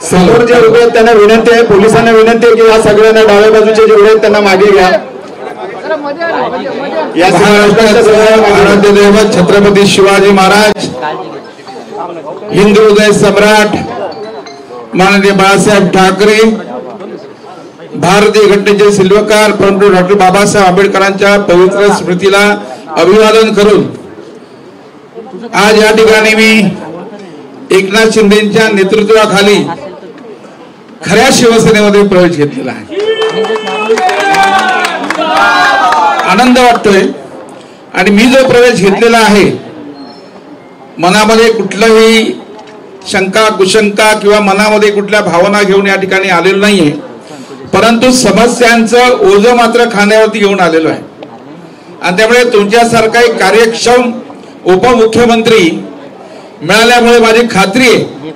समोर जे उभे आहेत त्यांना विनंती आहे, पोलिसांना विनंती आहे की या सगळ्यांना डाव्या बाजूचे जेवढे आहेत त्यांना मागे घ्या। या आराध्य दैवत छत्रपती शिवाजी महाराज, हिंदू हृदय सम्राट माननीय बाळासाहेब ठाकरे, भारतीय घटनेचे शिल्पकार परंतु डॉक्टर बाबासाहेब आंबेडकरांच्या पवित्र स्मृतीला अभिवादन करून आज या ठिकाणी मी एकनाथ शिंदेच्या नेतृत्वाखाली खऱ्या शिवसेनेमध्ये प्रवेश घेतलेला आहे। आनंद वाटतोय आणि मी जो प्रवेश घेतलेला आहे मनामध्ये कुठलाही शंका कुशंका किंवा मनामध्ये कुठल्या भावना घेऊन या ठिकाणी आलेलो नाहीये, परंतु समस्यांचं ओझं मात्र खांद्यावरती घेऊन आलेलो आहे। आणि त्यामुळे तुमच्यासारखा एक कार्यक्षम उपमुख्यमंत्री मिळाल्यामुळे माझी खात्री आहे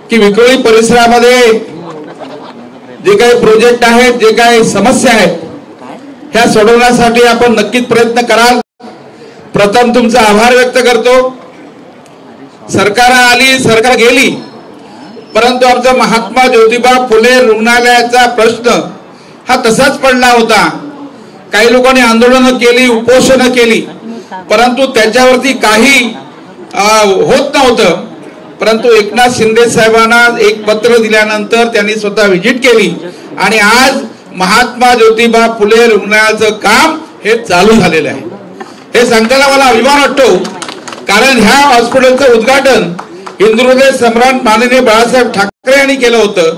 की विक्रोळी परिसरामध्ये जे काही प्रोजेक्ट आहेत, जे काही समस्या आहेत ह्या सोडवण्यासाठी आपण नक्कीच प्रयत्न कराल। प्रथम तुमचा आभार व्यक्त करतो। सरकार आली, सरकार गेली, परंतु आमचा महात्मा ज्योतिबा फुले रुग्णालयाचा प्रश्न हा तसाच पडला होता। काही लोकांनी आंदोलनं केली, उपोषणं केली, परंतु त्याच्यावरती काही होत नव्हतं। परंतु एकनाथ शिंदे साहेबांना एक पत्र दिल्यानंतर त्यांनी स्वतः व्हिजिट केली आणि आज महात्मा ज्योतिबा फुले रुग्णालयाचं काम हे चालू झालेलं आहे। हे सांगताना मला अभिमान वाटतो, कारण ह्या हॉस्पिटलचं उद्घाटन हिंदू हृदय सम्राट माननीय बाळासाहेब ठाकरे यांनी केलं होतं।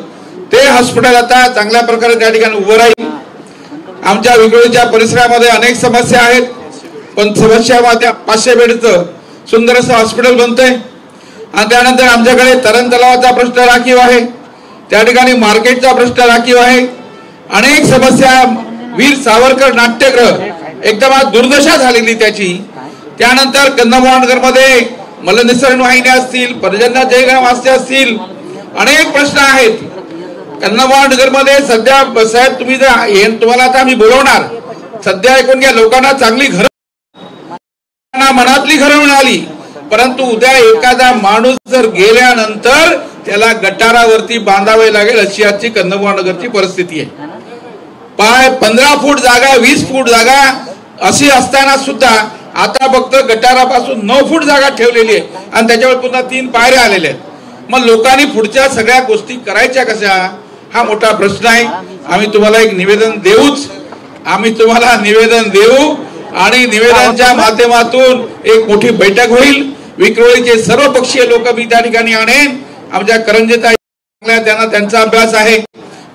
ते हॉस्पिटल आता चांगल्या प्रकारे त्या ठिकाणी उभं राहील। आमच्या विक्रोळीच्या परिसरामध्ये अनेक समस्या आहेत, पण समस्यामध्ये 500 बेडचं सुंदर असं हॉस्पिटल बनतंय। आणि त्यानंतर आमच्याकडे तरण तलावाचा प्रश्न राखीव आहे, त्या ठिकाणी मार्केटचा प्रश्न राखीव आहे। अनेक समस्या, वीर सावरकर नाट्यगृह एकदम आज दुर्दशा झालेली त्याची। त्यानंतर कंदमुळनगर मध्ये मलनिसरण वाहिन्या असतील, पर्जन्य जयगाव असतील, अनेक प्रश्न आहेत। कंदमुळनगर मध्ये सध्या साहेब तुम्ही तुम्हाला आता आम्ही बोलवणार, सध्या ऐकून घ्या, लोकांना चांगली घरं, मनातली घरं मिळाली, परंतु उद्या एखादा माणूस जर गेल्यानंतर त्याला गटारावरती बांधावे लागेल अशी आजची कंदमुळनगरची परिस्थिती आहे। 15 फूट जागा, 20 फूट जागा अशी असताना सुद्धा आता फक्त गटारापासून 9 फूट जागा ठेवलेली आहे आणि त्याच्यावर पुन्हा 3 पायऱ्या आलेल्या आहेत। मग लोकांनी पुढच्या सगळ्या गोष्टी करायच्या कशा, हा मोठा प्रश्न आहे। आम्ही तुम्हाला एक निवेदन देऊच, आम्ही तुम्हाला निवेदन देऊ आणि निवेदनाच्या माध्यमातून एक मोठी बैठक होईल। विक्रोळीचे सर्वपक्षीय लोक मी त्या ठिकाणी आणेन। आमच्या करंजेताई त्यांना त्यांचा अभ्यास आहे।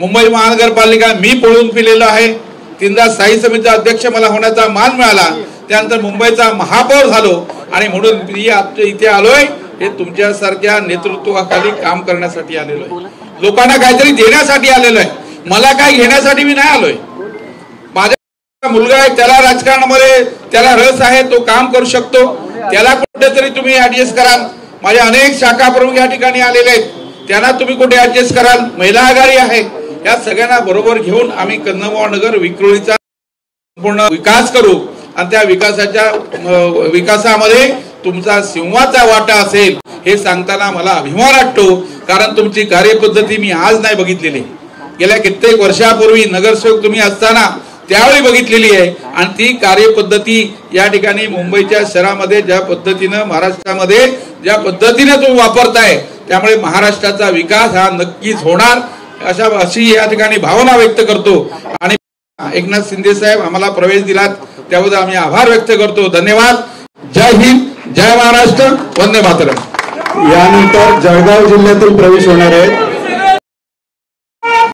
मुंबई महानगरपालिका मी पळून पिलेलो आहे, 3दा स्थायी समितीचा अध्यक्ष मला होण्याचा मान मिळाला, त्यानंतर मुंबईचा महापौर झालो आणि म्हणून मी इथे आलोय हे तुमच्यासारख्या नेतृत्वाखाली काम करण्यासाठी आलेलो आहे। लोकांना काहीतरी देण्यासाठी आलेलो आहे, मला काही घेण्यासाठी मी नाही आलोय। माझा मुलगा आहे, त्याला राजकारणामध्ये त्याला रस आहे, तो काम करू शकतो, त्याला कुठेतरी तुम्ही ऍडजस्ट कराल। माझे अनेक शाखा प्रमुख या ठिकाणी आलेले आहेत, त्यांना तुम्ही कुठे ऍडजस्ट कराल। महिला आघाडी आहे, या सगळ्यांना बरोबर घेऊन आम्ही कंदमुळनगर विक्रोळीचा पूर्ण विकास करू आणि त्या विकासामध्ये तुमचा सिंहाचा वाटा असेल हे सांगताना मला अभिमान वाटतो। कारण तुमची कार्यपद्धती मी आज नाही बघितलेली, गेल्या कित्येक वर्षापूर्वी नगरसेवक तुम्ही असताना त्यावेळी बघितलेली आहे आणि ती कार्यपद्धती या ठिकाणी मुंबईच्या शहरामध्ये ज्या पद्धतीनं, महाराष्ट्रामध्ये ज्या पद्धतीने तुम्ही वापरताय, त्यामुळे महाराष्ट्राचा विकास हा नक्कीच होणार अशी या ठिकाणी भावना व्यक्त करतो। आणि एकनाथ शिंदे साहेब आम्हाला प्रवेश दिलात त्याबद्दल आम्ही आभार व्यक्त करतो। धन्यवाद। जय हिंद, जय महाराष्ट्र, वंदे मातरम। यानंतर जळगाव जिल्ह्यातील प्रवेश होणार आहे।